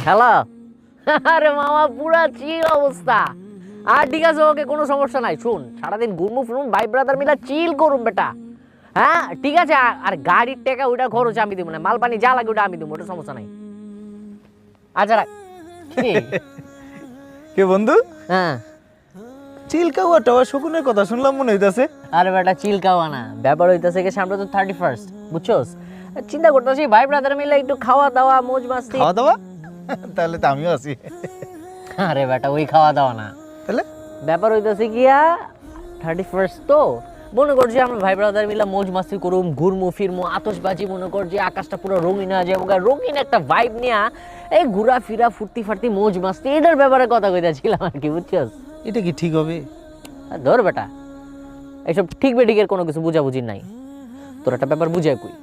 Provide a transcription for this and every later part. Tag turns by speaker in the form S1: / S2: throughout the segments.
S1: Hello. আরে মামা পুরা চিল অবস্থা। আর ঠিক আছে, ওকে, কোনো সমস্যা নাই। শুন, সারাদিন ঘুরমু ফিরুম, ভাই ব্রাদার মিলা চিল করুম বেটা। হ্যাঁ ঠিক আছে। আর গাড়ির টাকা ওইটা খরচ আমি দিব না, মাল পানি যা লাগে ওটা আমি দিব, ওটা সমস্যা নাই। আচ্ছা রাখ। কি
S2: কে বন্ধু?
S1: হ্যাঁ।
S2: চিলকাওয়া টাওয়া শকুনের কথা শুনলাম মনে হইতাছে।
S1: আরে বেটা চিল খাওয়া না, ব্যাপার হইতাছে কি, সামনে তো 31st, বুঝছস? চিন্তা করতেছি ভাই ব্রাদার মিলে একটু খাওয়া দাওয়া মোজ মাস্তি।
S2: খাওয়া দাওয়া? তাহলে তো আমিও আছি।
S1: আরে বেটা ওই খাওয়া দাওয়া না,
S2: তাহলে
S1: ব্যাপার হইতাছে গিয়া 31st তো মনে করছি আমরা ভাই ব্রাদার মিলে মোজ মাস্তি করুম, ঘুরমু ফিরমু, আতশবাজি, মনে কর যে আকাশটা পুরো রঙিন হয়ে যাবো, রঙিন একটা ভাইব নিয়া এই ঘুরা ফিরা ফুর্তি ফার্তি মোজ মাস্তি, এটার ব্যাপারে কথা কইতাছিলাম আর কি, বুঝছস?
S2: এটা কি ঠিক হবে?
S1: ধর বেটা, এইসব ঠিক বেঠিকের কোনো কিছু বুঝাবুঝি নাই। তোর একটা ব্যাপার বুঝাই কই,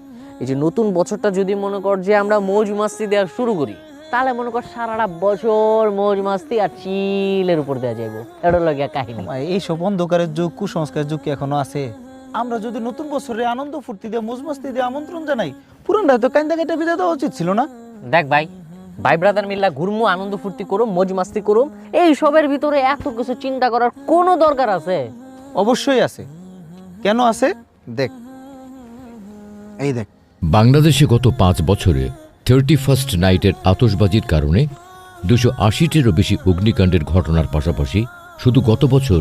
S1: এই যে নতুন বছরটা যদি মনে কর যে আমরা মৌজ মাস্তি দেওয়া শুরু করি, তাহলে মনে কর সারাটা বছর মৌজ মাস্তি আর চিলের উপর দেওয়া যাইব। এটা লাগে কাহিনী।
S2: এইসব অন্ধকারের যুগ, কুসংস্কারের যুগ কি এখনো আছে? আমরা যদি নতুন বছরে আনন্দ ফুর্তি দিয়ে মোজ মাস্তি দিয়ে আমন্ত্রণ জানাই, পুরানটা তো কাইন্দা কেটে বিদায় দেওয়া উচিত ছিল না?
S1: দেখ ভাই, ভাই ব্রাদার মিল্লা ঘুরমু, আনন্দ ফুর্তি করুম, মৌজ মাস্তি করুম, এই সবের ভিতরে এত কিছু চিন্তা করার কোনো দরকার আছে?
S2: অবশ্যই আছে। কেন আছে দেখ, এই দেখ।
S3: বাংলাদেশে গত 5 বছরে 31st নাইটের আতশবাজির কারণে 280টিরও বেশি অগ্নিকাণ্ডের ঘটনার পাশাপাশি শুধু গত বছর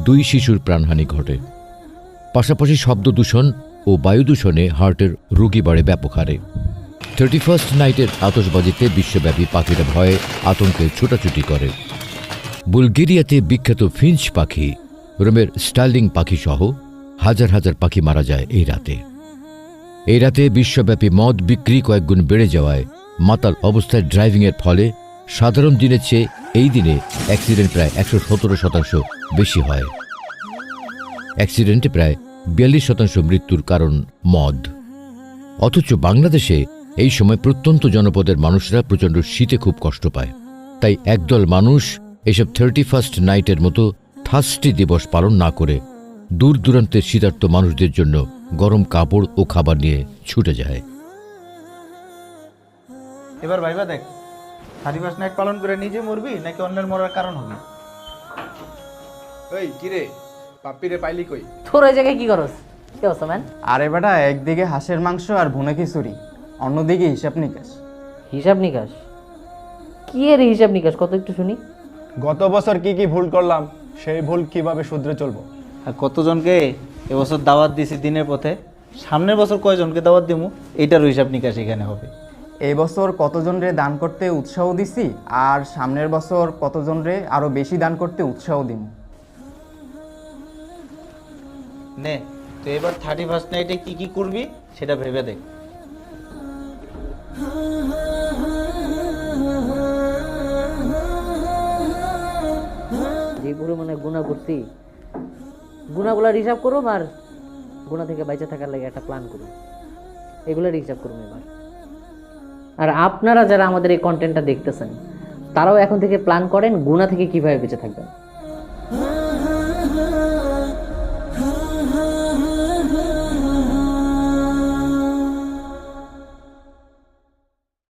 S3: 2 শিশুর প্রাণহানি ঘটে। পাশাপাশি শব্দ দূষণ ও বায়ু দূষণে হার্টের রোগী বাড়ে ব্যাপক হারে। 31st নাইটের আতশবাজিতে বিশ্বব্যাপী পাখিরা ভয়ে আতঙ্কে ছোটাছুটি করে। বুলগেরিয়াতে বিখ্যাত ফিঞ্চ পাখি, রোমের স্টার্লিং পাখি সহ হাজার হাজার পাখি মারা যায় এই রাতে। এই রাতে বিশ্বব্যাপী মদ বিক্রি কয়েকগুণ বেড়ে যাওয়ায় মাতাল অবস্থায় ড্রাইভিংয়ের ফলে সাধারণ দিনের চেয়ে এই দিনে অ্যাক্সিডেন্ট প্রায় 117% বেশি হয়। অ্যাক্সিডেন্টে প্রায় 42% মৃত্যুর কারণ মদ। অথচ বাংলাদেশে এই সময় প্রত্যন্ত জনপদের মানুষরা প্রচণ্ড শীতে খুব কষ্ট পায়। তাই একদল মানুষ এসব 31st নাইটের মতো থার্স্টি দিবস পালন না করে দূর দূরান্তের শীতার্ত মানুষদের জন্য গরম কাপড় ও খাবার নিয়ে ছুটে যায়।
S2: এবার ভাইবা দেখ, 31st নাইট পালন করে নিজে মরবি নাকি অন্যের মরার কারণ হবি?
S4: ওই কিরে, পাপ্পিরে পাইলি কই?
S1: তোর ওই জায়গায় কি করস? কি অবস্থা ম্যান?
S5: আরে বেটা, একদিকে হাঁসের মাংস আর ভুনা খিচুড়ি, অন্যদিকে হিসাব নিকাশ।
S1: হিসাব নিকাশ? কি এর হিসাব নিকাশ, কত একটু শুনি।
S4: গত বছর কি কি ভুল করলাম, সেই ভুল কিভাবে শুধরে চলবো।
S2: আর কতজনকে এবছর দাওয়াত দিছি দিনের পথে, সামনের বছর কয়জনকে দাওয়াত দিমু, এইটারও হিসাব নিকাশ এখানে হবে।
S5: এই বছর কতজনরে দান করতে উৎসাহ দিছি, আর সামনের বছর কতজনরে আরো বেশি দান করতে উৎসাহ দিম।
S2: নে তো এবার 31st নাইটে কি কি করবি সেটা ভেবে দেখ।
S1: যে পরিমাণে গুণা করছি, গুণাগুলার হিসাব করুম, আর গুণা থেকে বাইচে থাকার লাগে একটা প্ল্যান করুম, এগুলোর হিসাব করুম এবার। আর আপনারা যারা আমাদের এই কন্টেন্টটা দেখতেছেন, তারাও এখন থেকে প্ল্যান করেন গুণা থেকে কিভাবে বেঁচে থাকবেন।